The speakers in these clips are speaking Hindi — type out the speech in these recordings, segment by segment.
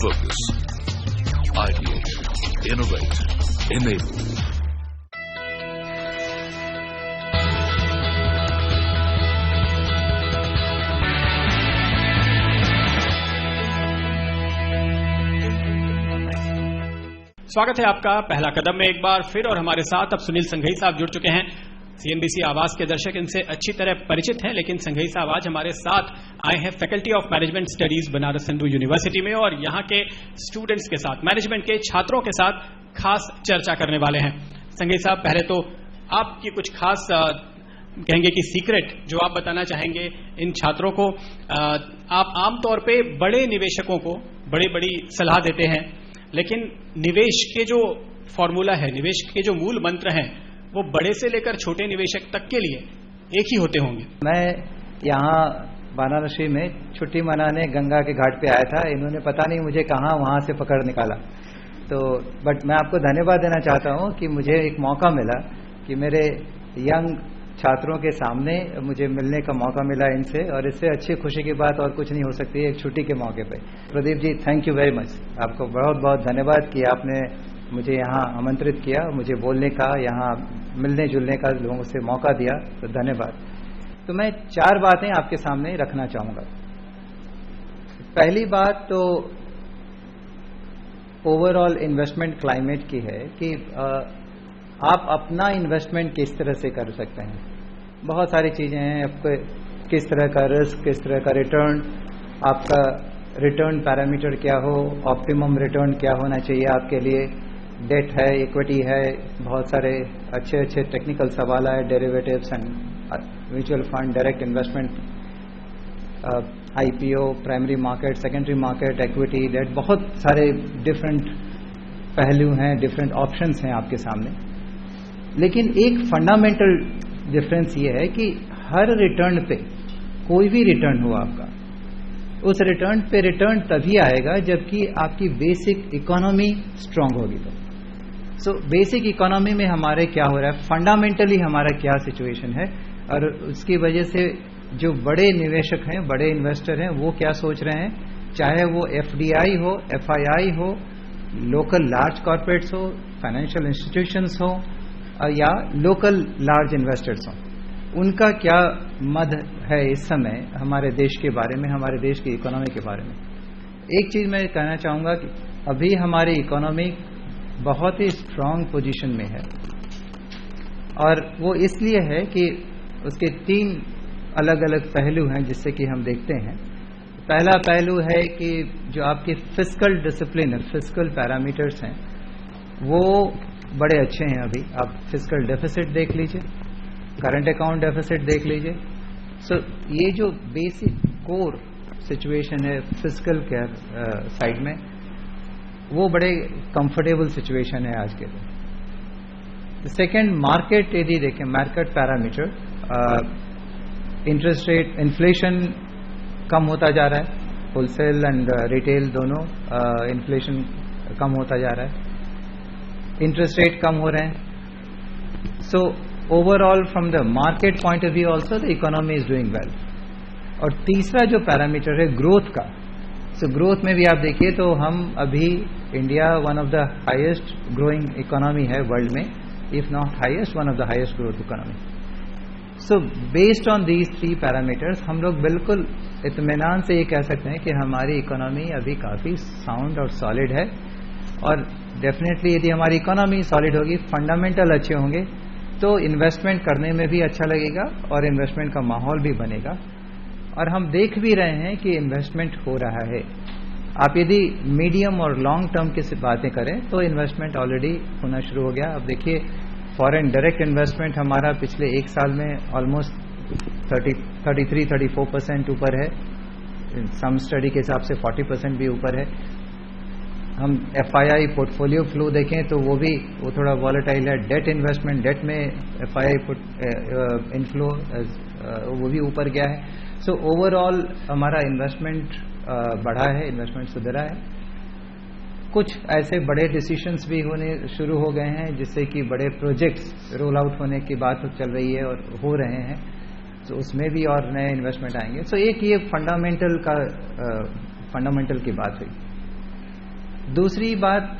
Focus. Ideate. Innovate. Enable. स्वागत है आपका पहला कदम में एक बार फिर, और हमारे साथ अब सुनील संघई साहब जुड़ चुके हैं। सीएनबीसी आवाज के दर्शक इनसे अच्छी तरह परिचित हैं, लेकिन संघई साहब आज हमारे साथ आए हैं faculty of management studies Banaras Hindu university में, और यहाँ के स्टूडेंट्स के साथ, मैनेजमेंट के छात्रों के साथ खास चर्चा करने वाले हैं। संघई साहब, पहले तो आपकी कुछ खास कहेंगे कि सीक्रेट जो आप बताना चाहेंगे इन छात्रों को। आप आमतौर पर बड़े निवेशकों को बड़ी सलाह देते हैं, लेकिन निवेश के जो फॉर्मूला है, निवेश के जो मूल मंत्र हैं, वो बड़े से लेकर छोटे निवेशक तक के लिए एक ही होते होंगे। मैं यहाँ वाराणसी में छुट्टी मनाने गंगा के घाट पे आया था। इन्होंने पता नहीं मुझे कहाँ वहाँ से पकड़ निकाला, तो बट मैं आपको धन्यवाद देना चाहता हूँ कि मुझे एक मौका मिला कि मेरे यंग छात्रों के सामने मुझे मिलने का मौका मिला इनसे, और इससे अच्छी खुशी की बात और कुछ नहीं हो सकती है एक छुट्टी के मौके पे। Pradeep ji, thank you very much. आपको बहुत बहुत धन्यवाद कि आपने मुझे यहाँ आमंत्रित किया, मुझे बोलने का, यहाँ मिलने जुलने का लोगों से मौका दिया, तो धन्यवाद। तो मैं 4 बातें आपके सामने रखना चाहूँगा। पहली बात तो ओवरऑल इन्वेस्टमेंट क्लाइमेट की है कि आप अपना इन्वेस्टमेंट किस तरह से कर सकते हैं। बहुत सारी चीज़ें हैं, आपको किस तरह का रिस्क, किस तरह का रिटर्न, आपका रिटर्न पैरामीटर क्या हो, ऑप्टिमम रिटर्न क्या होना चाहिए आपके लिए, डेट है, इक्विटी है, बहुत सारे अच्छे टेक्निकल सवाल है, derivatives and mutual fund, direct investment, IPO, primary market, secondary market, equity, debt, बहुत सारे डिफरेंट पहलू हैं, डिफरेंट ऑप्शंस हैं आपके सामने। लेकिन एक फंडामेंटल डिफरेंस ये है कि हर रिटर्न पे, कोई भी रिटर्न हो आपका, उस रिटर्न पे रिटर्न तभी आएगा जबकि आपकी बेसिक इकोनॉमी स्ट्रांग होगी। तो सो बेसिक इकोनॉमी में हमारे क्या हो रहा है, फंडामेंटली हमारा क्या सिचुएशन है, और उसकी वजह से जो बड़े निवेशक हैं, बड़े इन्वेस्टर हैं, वो क्या सोच रहे हैं, चाहे वो एफडीआई हो, एफआईआई हो, लोकल लार्ज कॉर्पोरेट्स हो, फाइनेंशियल इंस्टीट्यूशंस हो, या लोकल लार्ज इन्वेस्टर्स हों, उनका क्या मद है इस समय हमारे देश के बारे में, हमारे देश की इकोनॉमी के बारे में। एक चीज़ मैं कहना चाहूँगा कि अभी हमारी इकोनॉमी बहुत ही स्ट्रांग पोजीशन में है, और वो इसलिए है कि उसके 3 अलग अलग पहलू हैं जिससे कि हम देखते हैं। पहला पहलू है कि जो आपके फिस्कल डिसिप्लिन है, फिस्कल पैरामीटर्स हैं, वो बड़े अच्छे हैं। अभी आप फिस्कल डेफिसिट देख लीजिए, करंट अकाउंट डेफिसिट देख लीजिए। सो ये जो बेसिक कोर सिचुएशन है फिस्कल केयर साइड में, वो बड़े कंफर्टेबल सिचुएशन है आज के दिन। सेकेंड, मार्केट यदि देखें, market parameter, interest rate, inflation कम होता जा रहा है, होलसेल एंड रिटेल दोनों, इन्फ्लेशन कम होता जा रहा है, इंटरेस्ट रेट कम हो रहे हैं। So overall from the market point of view also the economy is doing well. और तीसरा जो पैरामीटर है ग्रोथ का, सो ग्रोथ में भी आप देखिए तो हम अभी India one of the highest growing economy है वर्ल्ड में, if not highest, one of the highest growth economy. So based on these 3 parameters हम लोग बिल्कुल इत्मीनान से ये कह सकते हैं कि हमारी इकोनॉमी अभी काफ़ी साउंड और सॉलिड है, और डेफिनेटली यदि हमारी इकोनॉमी सॉलिड होगी, फंडामेंटल अच्छे होंगे, तो इन्वेस्टमेंट करने में भी अच्छा लगेगा और इन्वेस्टमेंट का माहौल भी बनेगा। और हम देख भी रहे हैं कि इन्वेस्टमेंट हो रहा है। आप यदि मीडियम और लॉन्ग टर्म की बातें करें तो इन्वेस्टमेंट ऑलरेडी होना शुरू हो गया। अब देखिए, फॉरेन डायरेक्ट इन्वेस्टमेंट हमारा पिछले 1 साल में ऑलमोस्ट 33-34% ऊपर है, सम स्टडी के हिसाब से 40% भी ऊपर है। हम एफआईआई पोर्टफोलियो फ्लो देखें तो वो थोड़ा वॉलेटाइल है। डेट इन्वेस्टमेंट, डेट में एफआईआई इनफ्लो वो भी ऊपर गया है। सो ओवरऑल हमारा इन्वेस्टमेंट बढ़ा है, इन्वेस्टमेंट सुधरा है। कुछ ऐसे बड़े डिसीजंस भी होने शुरू हो गए हैं जिससे कि बड़े प्रोजेक्ट्स रोल आउट होने की बात चल रही है और हो रहे हैं, तो उसमें भी और नए इन्वेस्टमेंट आएंगे। सो एक ये फंडामेंटल की बात हुई। दूसरी बात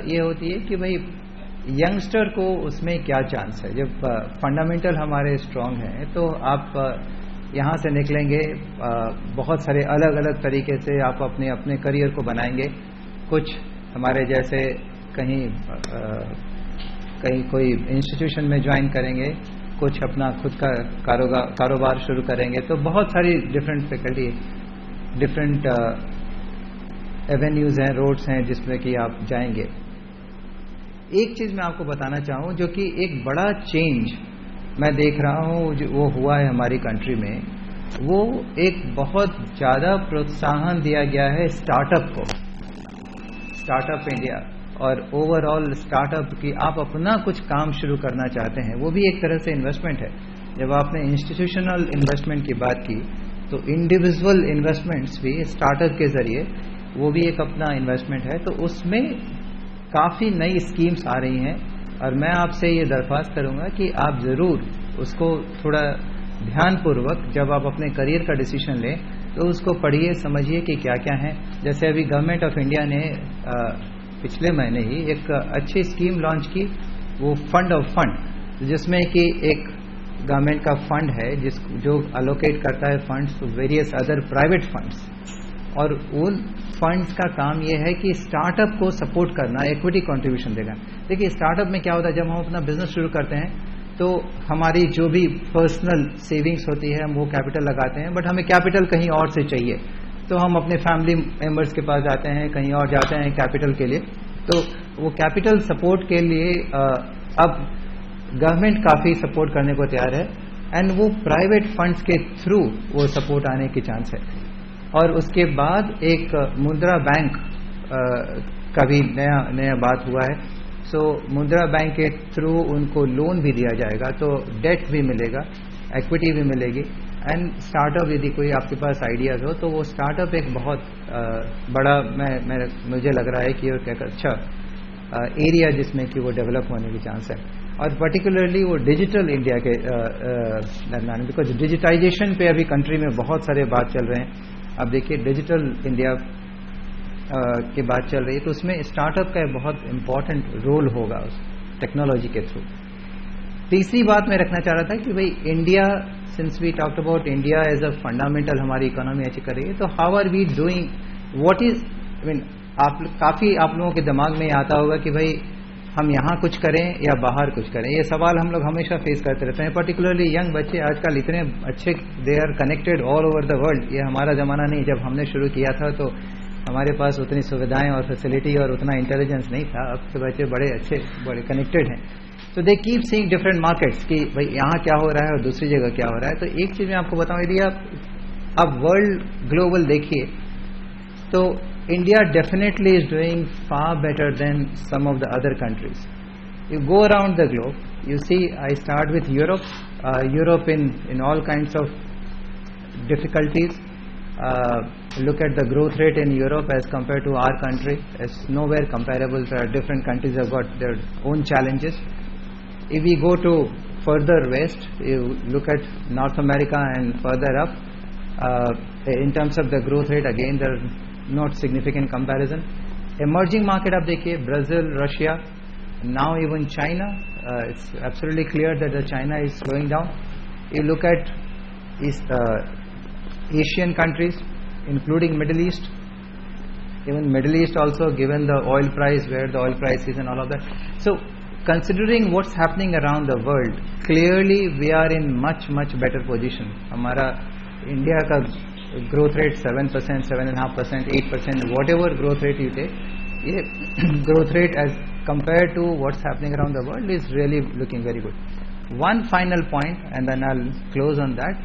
ये होती है कि भाई यंगस्टर को उसमें क्या चांस है। जब फंडामेंटल हमारे स्ट्रांग हैं तो आप यहाँ से निकलेंगे, बहुत सारे अलग अलग तरीके से आप अपने अपने करियर को बनाएंगे। कुछ हमारे जैसे कहीं कोई इंस्टीट्यूशन में ज्वाइन करेंगे, कुछ अपना खुद का कारोबार शुरू करेंगे। तो बहुत सारी डिफरेंट फैकल्टी, डिफरेंट एवेन्यूज़ हैं, रोड्स हैं जिसमें कि आप जाएंगे। एक चीज़ मैं आपको बताना चाहूँ जो कि एक बड़ा चेंज मैं देख रहा हूँ जो वो हुआ है हमारी कंट्री में, वो एक बहुत ज़्यादा प्रोत्साहन दिया गया है स्टार्टअप को, स्टार्टअप इंडिया और ओवरऑल स्टार्टअप की आप अपना कुछ काम शुरू करना चाहते हैं, वो भी एक तरह से इन्वेस्टमेंट है। जब आपने इंस्टीट्यूशनल इन्वेस्टमेंट की बात की तो इंडिविजुअल इन्वेस्टमेंट्स भी स्टार्टअप के जरिए वो भी एक अपना इन्वेस्टमेंट है। तो उसमें काफ़ी नई स्कीम्स आ रही हैं और मैं आपसे ये दरख्वास्त करूँगा कि आप ज़रूर उसको थोड़ा ध्यानपूर्वक जब आप अपने करियर का डिसीजन लें तो उसको पढ़िए, समझिए कि क्या क्या है। जैसे अभी गवर्नमेंट ऑफ इंडिया ने पिछले महीने ही एक अच्छी स्कीम लॉन्च की, वो फंड ऑफ फंड, जिसमें कि एक गवर्नमेंट का फंड है जो अलोकेट करता है funds to various other private funds, और उन फंड्स का काम ये है कि स्टार्टअप को सपोर्ट करना, इक्विटी कंट्रीब्यूशन देगा। देखिए स्टार्टअप में क्या होता है, जब हम अपना बिजनेस शुरू करते हैं तो हमारी जो भी पर्सनल सेविंग्स होती है हम वो कैपिटल लगाते हैं, बट हमें कैपिटल कहीं और से चाहिए तो हम अपने फैमिली मेंबर्स के पास जाते हैं, कहीं और जाते हैं कैपिटल के लिए। तो वो कैपिटल सपोर्ट के लिए अब गवर्नमेंट काफ़ी सपोर्ट करने को तैयार है एंड वो प्राइवेट फंड्स के थ्रू वो सपोर्ट आने की चांस है। और उसके बाद एक मुद्रा बैंक का भी नया बात हुआ है। सो मुद्रा बैंक के थ्रू उनको लोन भी दिया जाएगा, तो डेट भी मिलेगा, इक्विटी भी मिलेगी एंड स्टार्टअप यदि कोई आपके पास आइडियाज़ हो तो वो स्टार्टअप एक बहुत बड़ा मुझे लग रहा है कि एक अच्छा एरिया जिसमें कि वो डेवलप होने की चांस है। और पर्टिकुलरली वो डिजिटल इंडिया के दरम्यान, बिकॉज डिजिटाइजेशन पे अभी कंट्री में बहुत सारे बात चल रहे हैं। अब देखिए डिजिटल इंडिया की बात चल रही है तो उसमें स्टार्टअप का बहुत इम्पॉर्टेंट रोल होगा उस टेक्नोलॉजी के थ्रू। तीसरी बात मैं रखना चाह रहा था कि भाई India, since we talked about India as a fundamental, हमारी इकोनॉमी अच्छी कर रही है, तो how are we doing, what is, I mean काफ़ी आप लोगों के दिमाग में आता होगा कि भाई हम यहाँ कुछ करें या बाहर कुछ करें। ये सवाल हम लोग हमेशा फेस करते रहते हैं, पर्टिकुलरली यंग बच्चे आजकल इतने अच्छे, they are connected all over the world. ये हमारा ज़माना नहीं, जब हमने शुरू किया था तो हमारे पास उतनी सुविधाएं और फैसिलिटी और उतना इंटेलिजेंस नहीं था। अब के बच्चे बड़े अच्छे, बड़े कनेक्टेड हैं। तो they keep seeing different markets कि भाई यहाँ क्या हो रहा है और दूसरी जगह क्या हो रहा है। तो एक चीज़ मैं आपको बताऊँ, यदि आप वर्ल्ड ग्लोबल देखिए तो India definitely is doing far better than some of the other countries. You go around the globe, you see, I start with Europe. Europe in all kinds of difficulties. Look at the growth rate in Europe as compared to our country. It's nowhere comparable. Different countries have got their own challenges. If we go to further west, you look at North America and further up, in terms of the growth rate, again there are not significant comparison. Emerging market आप देखिए, Brazil, Russia, now even China, it's absolutely clear that the China is slowing down. You look at Asian countries, including Middle East, even Middle East also, given the oil price, where the oil price is and all of that. So considering what's happening around the world, clearly we are in much better position. हमारा इंडिया का growth rate 7%, 7.5%, 8%, whatever growth rate you take, ये growth rate as compared to what's happening around the world is really looking very good. One final point, and then I'll close on that.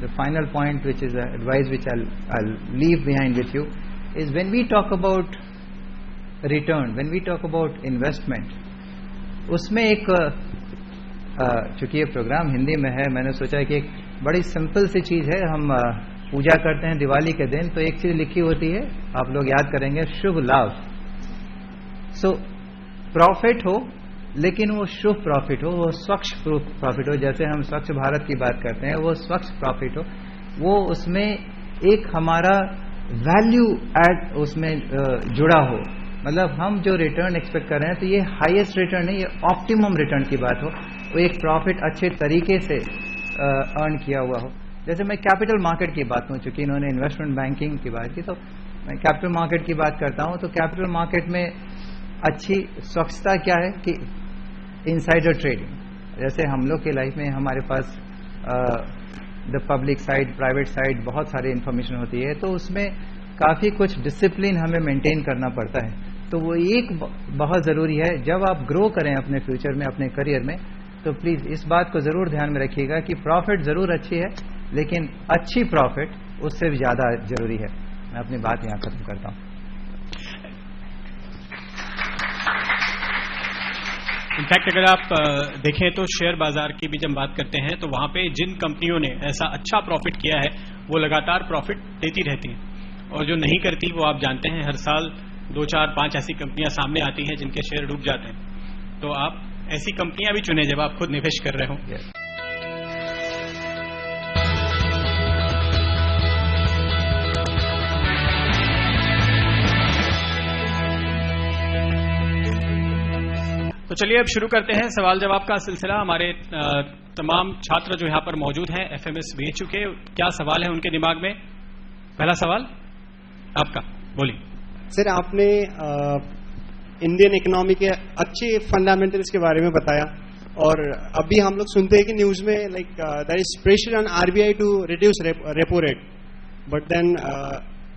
The final point, which is advice which I'll leave behind with you, is when we talk about return, when we talk about investment, उसमें एक चूँकि ये प्रोग्राम हिंदी में है, मैंने सोचा कि एक बड़ी सिंपल सी चीज़ है। हम पूजा करते हैं दिवाली के दिन, तो एक चीज़ लिखी होती है, आप लोग याद करेंगे, शुभ लाभ। सो प्रॉफिट हो, लेकिन वो शुभ प्रॉफिट हो, वो स्वच्छ प्रॉफिट हो। जैसे हम स्वच्छ भारत की बात करते हैं, वो स्वच्छ प्रॉफिट हो, वो उसमें एक हमारा वैल्यू ऐड उसमें जुड़ा हो। मतलब हम जो रिटर्न एक्सपेक्ट कर रहे हैं तो ये हाईएस्ट रिटर्न है, ये ऑप्टिमम रिटर्न की बात हो, वो एक प्रॉफिट अच्छे तरीके से अर्न किया हुआ हो। जैसे मैं कैपिटल मार्केट की बात करूँ, चूंकि इन्होंने इन्वेस्टमेंट बैंकिंग की बात की, तो मैं कैपिटल मार्केट की बात करता हूँ। तो कैपिटल मार्केट में अच्छी स्वच्छता क्या है कि इनसाइडर ट्रेडिंग, जैसे हम लोग के लाइफ में हमारे पास the public side, private side बहुत सारी इन्फॉर्मेशन होती है, तो उसमें काफ़ी कुछ डिसिप्लिन हमें मेंटेन करना पड़ता है। तो वो एक बहुत ज़रूरी है जब आप ग्रो करें अपने फ्यूचर में, अपने करियर में, तो प्लीज़ इस बात को ज़रूर ध्यान में रखिएगा कि प्रॉफिट ज़रूर अच्छी है, लेकिन अच्छी प्रॉफिट उससे भी ज़्यादा ज़रूरी है। मैं अपनी बात यहाँ खत्म करता हूँ। इनफैक्ट अगर आप देखें तो शेयर बाजार की भी जब बात करते हैं तो वहां पे जिन कंपनियों ने ऐसा अच्छा प्रॉफिट किया है वो लगातार प्रॉफिट देती रहती हैं, और जो नहीं करती वो आप जानते हैं हर साल 2, 4, 5 ऐसी कंपनियां सामने आती हैं जिनके शेयर डूब जाते हैं। तो आप ऐसी कंपनियां भी चुने जब आप खुद निवेश कर रहे हो। तो चलिए अब शुरू करते हैं सवाल जवाब का सिलसिला। हमारे तमाम छात्र जो यहाँ पर मौजूद हैं एफएमएस भेज चुके, क्या सवाल है उनके दिमाग में? पहला सवाल आपका, बोलिए। सर, आपने इंडियन इकोनॉमी के अच्छे फंडामेंटल्स के बारे में बताया, और अभी हम लोग सुनते हैं कि न्यूज में like there is pressure on RBI to reduce repo rate, but then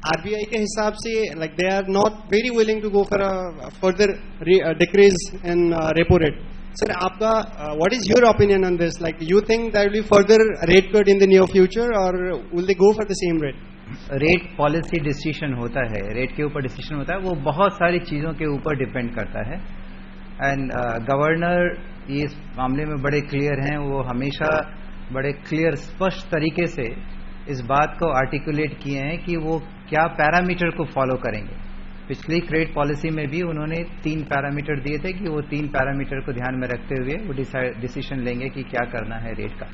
RBI के हिसाब से like they are not very willing to go for a further decrease in repo rate. Sir, आपका what is your opinion on this? Like you think there will be further rate cut in the near future, और will they go for the same rate? Rate policy decision होता है, रेट के ऊपर डिसीजन होता है, वो बहुत सारी चीज़ों के ऊपर डिपेंड करता है। एंड गवर्नर इस मामले में बड़े क्लियर हैं, वो हमेशा बड़े क्लियर स्पष्ट तरीके से इस बात को आर्टिकुलेट किए हैं कि वो क्या पैरामीटर को फॉलो करेंगे। पिछली क्रेडिट पॉलिसी में भी उन्होंने 3 पैरामीटर दिए थे कि वो 3 पैरामीटर को ध्यान में रखते हुए वो डिसीजन लेंगे कि क्या करना है रेट का।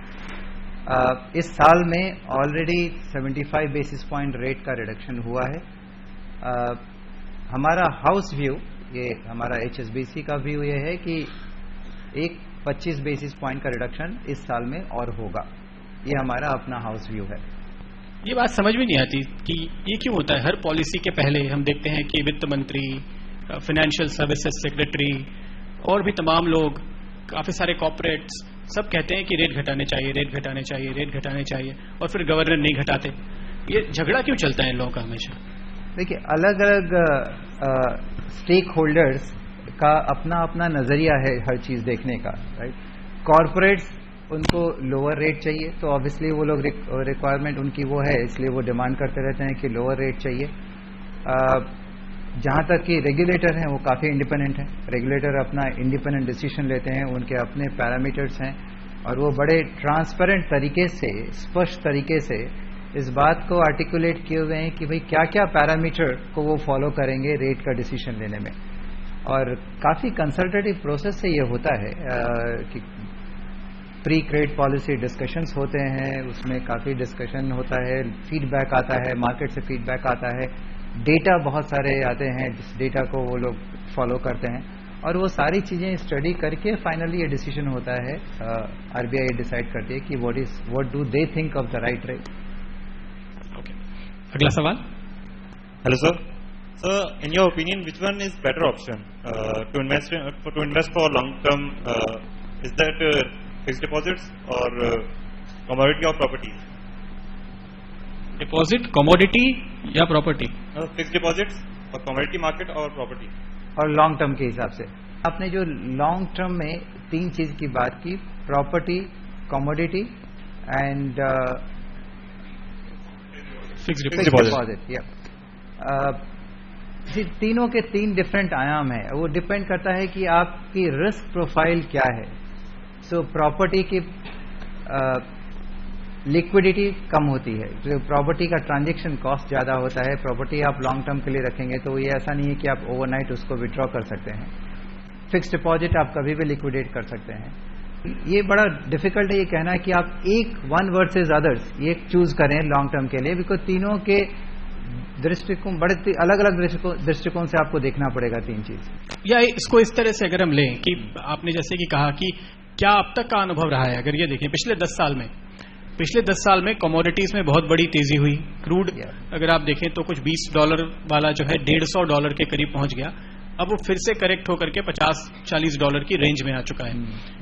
इस साल में ऑलरेडी 75 बेसिस पॉइंट रेट का रिडक्शन हुआ है। हमारा हाउस व्यू, ये हमारा HSBC का व्यू ये है कि एक 25 बेसिस पॉइंट का रिडक्शन इस साल में और होगा। ये हमारा अपना हाउस व्यू है। ये बात समझ में नहीं आती कि ये क्यों होता है। हर पॉलिसी के पहले हम देखते हैं कि वित्त मंत्री, फाइनेंशियल सर्विसेज सेक्रेटरी और भी तमाम लोग, काफी सारे कॉर्पोरेट्स सब कहते हैं कि रेट घटाने चाहिए, रेट घटाने चाहिए, रेट घटाने चाहिए, और फिर गवर्नर नहीं घटाते। ये झगड़ा क्यों चलता है इन लोगों का हमेशा? देखिए, अलग अलग स्टेक होल्डर्स का अपना अपना नजरिया है हर चीज देखने का, राइट। कॉर्पोरेट्स, उनको लोअर रेट चाहिए, तो ऑब्वियसली वो लोग रिक्वायरमेंट उनकी वो है, इसलिए वो डिमांड करते रहते हैं कि लोअर रेट चाहिए। जहाँ तक कि रेगुलेटर हैं वो काफ़ी इंडिपेंडेंट हैं, रेगुलेटर अपना इंडिपेंडेंट डिसीजन लेते हैं, उनके अपने पैरामीटर्स हैं, और वो बड़े ट्रांसपेरेंट तरीके से, स्पष्ट तरीके से इस बात को आर्टिकुलेट किए हुए हैं कि भाई क्या क्या पैरामीटर को वो फॉलो करेंगे रेट का डिसीजन लेने में। और काफ़ी कंसल्टेटिव प्रोसेस से ये होता है कि प्री क्रेडिट पॉलिसी डिस्कशंस होते हैं, उसमें काफ़ी डिस्कशन होता है, फीडबैक आता है, मार्केट से फीडबैक आता है, डेटा बहुत सारे आते हैं, जिस डेटा को वो लोग फॉलो करते हैं, और वो सारी चीज़ें स्टडी करके फाइनली ये डिसीजन होता है। आरबीआई डिसाइड करती है कि what do they think of the right rate. Okay, अगला सवाल। Hello sir, in your opinion, which one is better option to invest for long term? Is that fixed deposits or commodity or property? Deposit, commodity या प्रॉपर्टी? फिक्स्ड डिपॉजिट्स और कमोडिटी मार्केट और प्रॉपर्टी। और लॉन्ग टर्म के हिसाब से आपने जो लॉन्ग टर्म में 3 चीज की बात की, property, commodity and fixed deposit, तीनों के 3 डिफरेंट आयाम है। वो डिपेंड करता है कि आपकी रिस्क प्रोफाइल क्या है। सो प्रॉपर्टी की लिक्विडिटी कम होती है, तो प्रॉपर्टी का ट्रांजैक्शन कॉस्ट ज़्यादा होता है। प्रॉपर्टी आप लॉन्ग टर्म के लिए रखेंगे तो ये ऐसा नहीं है कि आप ओवरनाइट उसको विड्रॉ कर सकते हैं। फिक्स्ड डिपॉजिट आप कभी भी लिक्विडेट कर सकते हैं। ये बड़ा डिफिकल्ट है ये कहना कि आप वन वर्सेस अदर्स ये चूज करें लॉन्ग टर्म के लिए, बिकॉज तीनों के दृष्टिकोण, बड़े अलग अलग दृष्टिकोण से आपको देखना पड़ेगा तीन चीज। या इसको इस तरह से अगर हम लें कि आपने जैसे कि कहा कि क्या अब तक का अनुभव रहा है, अगर ये देखें पिछले 10 साल में कमोडिटीज में बहुत बड़ी तेजी हुई। क्रूड अगर आप देखें तो कुछ $20 वाला जो है $150 के करीब पहुंच गया, अब वो फिर से करेक्ट होकर के $50-40 की रेंज में आ चुका है।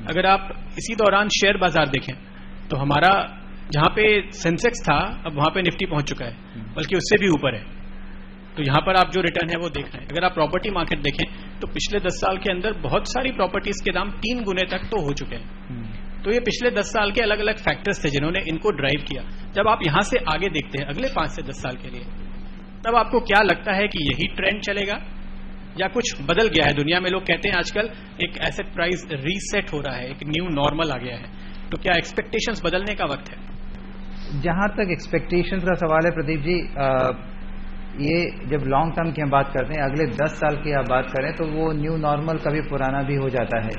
अगर आप इसी दौरान शेयर बाजार देखें तो हमारा जहां पे सेंसेक्स था अब वहां पे निफ्टी पहुंच चुका है, बल्कि उससे भी ऊपर है। तो यहां पर आप जो रिटर्न है वो देख रहे हैं। अगर आप प्रॉपर्टी मार्केट देखें तो पिछले 10 साल के अंदर बहुत सारी प्रॉपर्टीज के दाम 3 गुने तक तो हो चुके हैं। तो ये पिछले 10 साल के अलग अलग फैक्टर्स थे जिन्होंने इनको ड्राइव किया। जब आप यहां से आगे देखते हैं अगले 5 से 10 साल के लिए, तब आपको क्या लगता है कि यही ट्रेंड चलेगा या कुछ बदल गया है? दुनिया में लोग कहते हैं आजकल एक एसेट प्राइस रीसेट हो रहा है, एक न्यू नॉर्मल आ गया है। तो क्या एक्सपेक्टेशंस बदलने का वक्त है? जहां तक एक्सपेक्टेशंस का सवाल है प्रदीप जी, ये जब लॉन्ग टर्म की हम बात करते हैं, अगले 10 साल की आप बात करें तो वो न्यू नॉर्मल कभी पुराना भी हो जाता है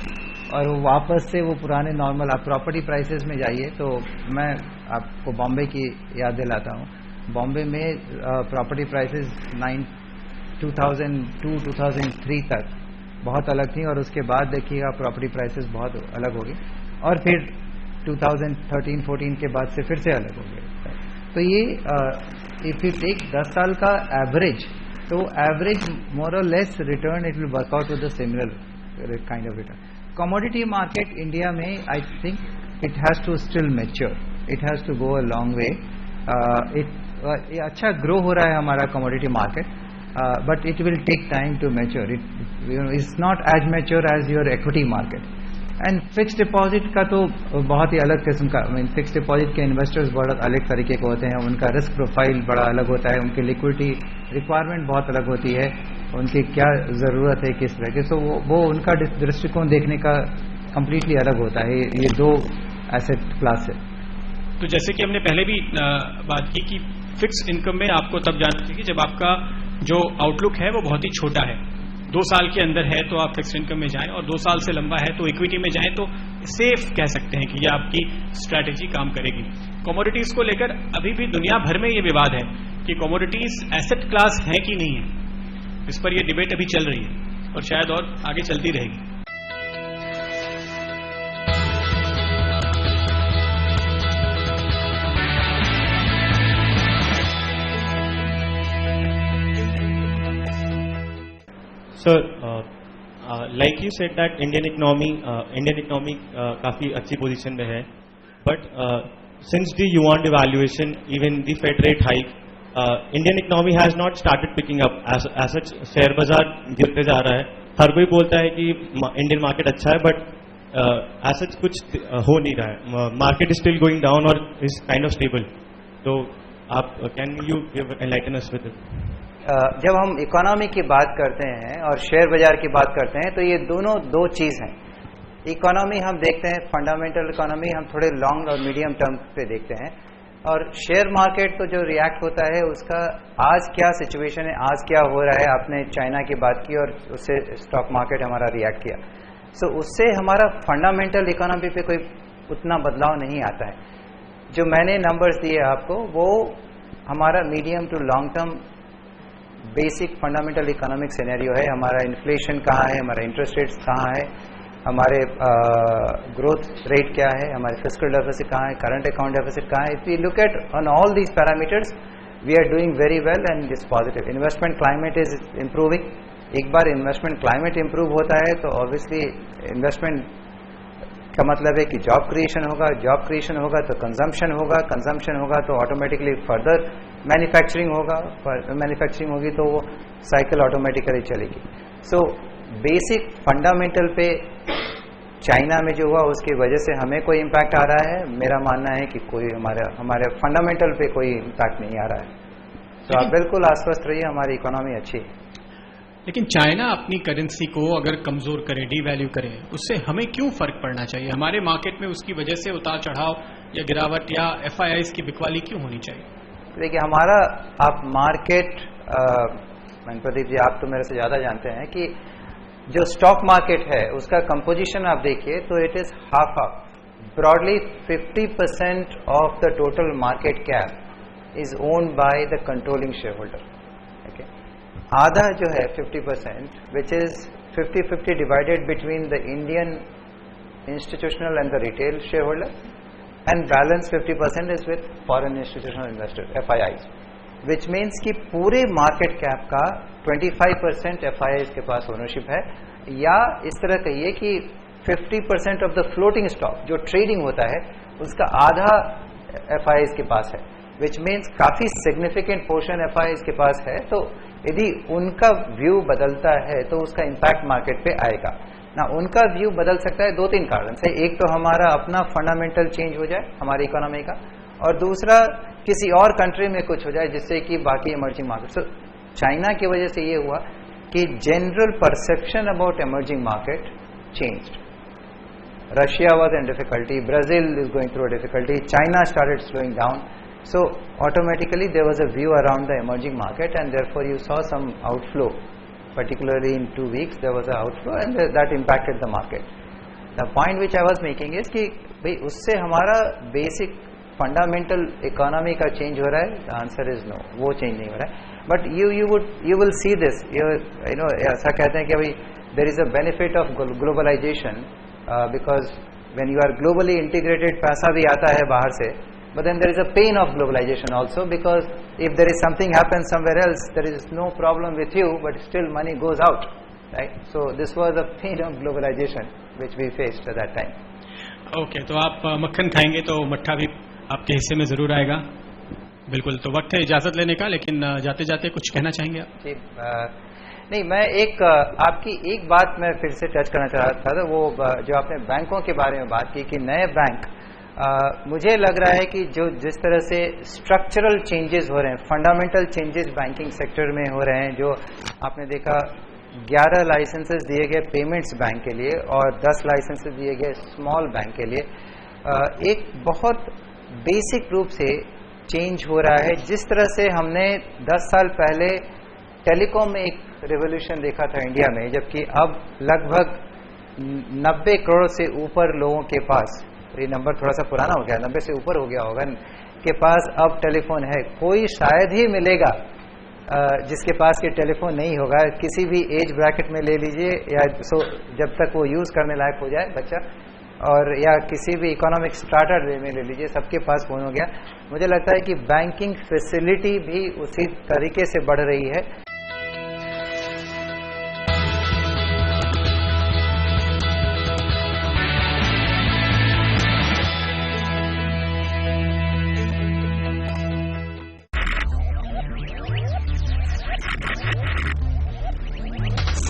और वो वापस से वो पुराने नॉर्मल। आप प्रॉपर्टी प्राइसेस में जाइए तो मैं आपको बॉम्बे की याद दिलाता हूँ। बॉम्बे में प्रॉपर्टी प्राइसेस 2002-2003 तक बहुत अलग थी और उसके बाद देखिएगा प्रॉपर्टी प्राइसेस बहुत अलग हो गई और फिर 2013-14 के बाद से फिर से अलग हो गए। तो ये इफ यू टेक 10 साल का एवरेज, तो एवरेज मोर और less return it will work out with the similar kind of return. Commodity market India में I think it has to still mature, it has to go a long way. अच्छा ग्रो हो रहा है हमारा commodity market, but it will take time to mature. It's not as mature as your equity market. And fix deposit का तो बहुत ही अलग किस्म का, फिक्स डिपॉजिट के इन्वेस्टर्स बहुत अलग तरीके के होते हैं, उनका रिस्क प्रोफाइल बड़ा अलग होता है, उनकी लिक्विडिटी रिक्वायरमेंट बहुत अलग होती है, उनकी क्या ज़रूरत है किस तरह की। सो वो उनका दृष्टिकोण देखने का कम्प्लीटली अलग होता है। ये दो एसेट क्लास है। तो जैसे कि हमने पहले भी बात की कि फिक्स इनकम में आपको तब जाना चाहिए जब आपका जो आउटलुक है वो बहुत ही छोटा है। 2 साल के अंदर है तो आप फिक्स इनकम में जाएं और 2 साल से लंबा है तो इक्विटी में जाएं, तो सेफ कह सकते हैं कि ये आपकी स्ट्रैटेजी काम करेगी। कमोडिटीज को लेकर अभी भी दुनिया भर में ये विवाद है कि कमोडिटीज एसेट क्लास है कि नहीं है। इस पर ये डिबेट अभी चल रही है और शायद और आगे चलती रहेगी। Sir, like you said that Indian economy काफी अच्छी पोजीशन में है, but since the yuan devaluation, even the Fed rate hike, Indian economy has not started picking up. As such, share बाजार गिरते जा रहा है। हर कोई बोलता है कि इंडियन मार्केट अच्छा है, but as such कुछ हो नहीं रहा है। Market is still going down or is kind of stable. तो आप can you enlighten us with it? जब हम इकोनॉमी की बात करते हैं और शेयर बाजार की बात करते हैं तो ये दोनों दो चीज़ हैं। इकोनॉमी हम देखते हैं फंडामेंटल इकोनॉमी, हम थोड़े लॉन्ग और मीडियम टर्म पे देखते हैं, और शेयर मार्केट तो जो रिएक्ट होता है उसका आज क्या सिचुएशन है, आज क्या हो रहा है। आपने चाइना की बात की और उससे स्टॉक मार्केट हमारा रिएक्ट किया, सो उससे हमारा फंडामेंटल इकोनॉमी पे कोई उतना बदलाव नहीं आता है। जो मैंने नंबर्स दिए आपको वो हमारा medium to long term basic fundamental economic scenario है। हमारा इन्फ्लेशन कहाँ है, हमारा इंटरेस्ट रेट्स कहाँ है, हमारे ग्रोथ रेट क्या है, हमारे फिस्कल डेफिसिट कहाँ है, करंट अकाउंट डेफिसिट कहाँ है। If we look at on all these parameters we are doing very well and it's positive. Investment climate is improving. एक बार इन्वेस्टमेंट क्लाइमेट इम्प्रूव होता है तो ऑब्वियसली इन्वेस्टमेंट का मतलब है कि जॉब क्रिएशन होगा, जॉब क्रिएशन होगा तो कंजम्पशन होगा, कंजम्पशन होगा तो ऑटोमेटिकली फर्दर मैन्युफैक्चरिंग होगा, मैन्युफैक्चरिंग होगी तो वो साइकिल ऑटोमेटिकली चलेगी। सो बेसिक फंडामेंटल पे चाइना में जो हुआ उसकी वजह से हमें कोई इम्पैक्ट आ रहा है? मेरा मानना है कि कोई हमारे फंडामेंटल पे कोई इम्पैक्ट नहीं आ रहा है। तो आप बिल्कुल आश्वस्त रहिए, हमारी इकोनॉमी अच्छी है। लेकिन चाइना अपनी करेंसी को अगर कमजोर करे, डीवैल्यू करे, उससे हमें क्यों फर्क पड़ना चाहिए? हमारे मार्केट में उसकी वजह से उतार चढ़ाव या गिरावट या FIIs की बिकवाली क्यों होनी चाहिए? देखिए हमारा आप मार्केट, प्रदीप जी आप तो मेरे से ज़्यादा जानते हैं कि जो स्टॉक मार्केट है उसका कंपोजिशन आप देखिए तो it is half broadly 50% of the total market cap is owned by the controlling share holder. ठीक है, आधा जो है 50%, which is 50-50 divided between the Indian institutional and the retail shareholder, and balance 50% is with foreign institutional investors, FIIs, which means कि पूरे market cap का 25% FIIs के पास ownership है, या इस तरह कहिए कि 50% of the floating stock जो trading होता है उसका आधा FIIs के पास है, which means काफी significant portion FIIs के पास है. तो यदि उनका व्यू बदलता है तो उसका इम्पैक्ट मार्केट पे आएगा ना. उनका व्यू बदल सकता है 2-3 कारण से. एक तो हमारा अपना फंडामेंटल चेंज हो जाए हमारी इकोनॉमी का, और दूसरा किसी और कंट्री में कुछ हो जाए जिससे कि बाकी इमर्जिंग मार्केट. सो चाइना की वजह से ये हुआ कि general perception about emerging market changed. Russia was in difficulty, Brazil is going through difficulty, China started slowing down. So automatically there was a view around the emerging market, and therefore you saw some outflow, particularly in 2 weeks there was an outflow, and that impacted the market. The point which I was making is कि भाई उससे हमारा basic fundamental economy का change हो रहा है. The answer is no, वो change नहीं हो रहा है. But you will see this, you know ऐसा कहते हैं कि भाई there is a benefit of globalization, because when you are globally integrated पैसा भी आता है बाहर से. But then there is a pain of globalization also, because if there is something happens somewhere else, there is no problem with you, but still money goes out, right? So this was a pain of globalization which we faced at that time. Okay, तो आप मक्खन खाएंगे तो मट्ठा भी आपके हिस्से में जरूर आएगा. बिल्कुल. तो वक्त है इजाजत लेने का, लेकिन जाते जाते कुछ कहना चाहेंगे आप? जी, नहीं, मैं एक आपकी एक बात मैं फिर से टच करना चाह रहा था. वो जो आपने बैंकों के बारे में बात की कि नए बैंक, मुझे लग रहा है कि जो जिस तरह से स्ट्रक्चरल चेंजेस हो रहे हैं, फंडामेंटल चेंजेस बैंकिंग सेक्टर में हो रहे हैं, जो आपने देखा 11 लाइसेंसेस दिए गए पेमेंट्स बैंक के लिए और 10 लाइसेंसेस दिए गए स्मॉल बैंक के लिए, एक बहुत बेसिक रूप से चेंज हो रहा है. जिस तरह से हमने 10 साल पहले टेलीकॉम में एक रेवोल्यूशन देखा था इंडिया में, जबकि अब लगभग 90 करोड़ से ऊपर लोगों के पास, ये नंबर थोड़ा सा पुराना हो गया, 90 से ऊपर हो गया होगा, के पास अब टेलीफोन है. कोई शायद ही मिलेगा जिसके पास ये टेलीफोन नहीं होगा. किसी भी एज ब्रैकेट में ले लीजिए, या जब तक वो यूज करने लायक हो जाए बच्चा, और या किसी भी इकोनॉमिक स्टार्टर में ले लीजिए, सबके पास फोन हो गया. मुझे लगता है कि बैंकिंग फैसिलिटी भी उसी तरीके से बढ़ रही है.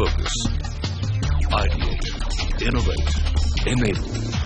Focus, ideate, innovate, enable.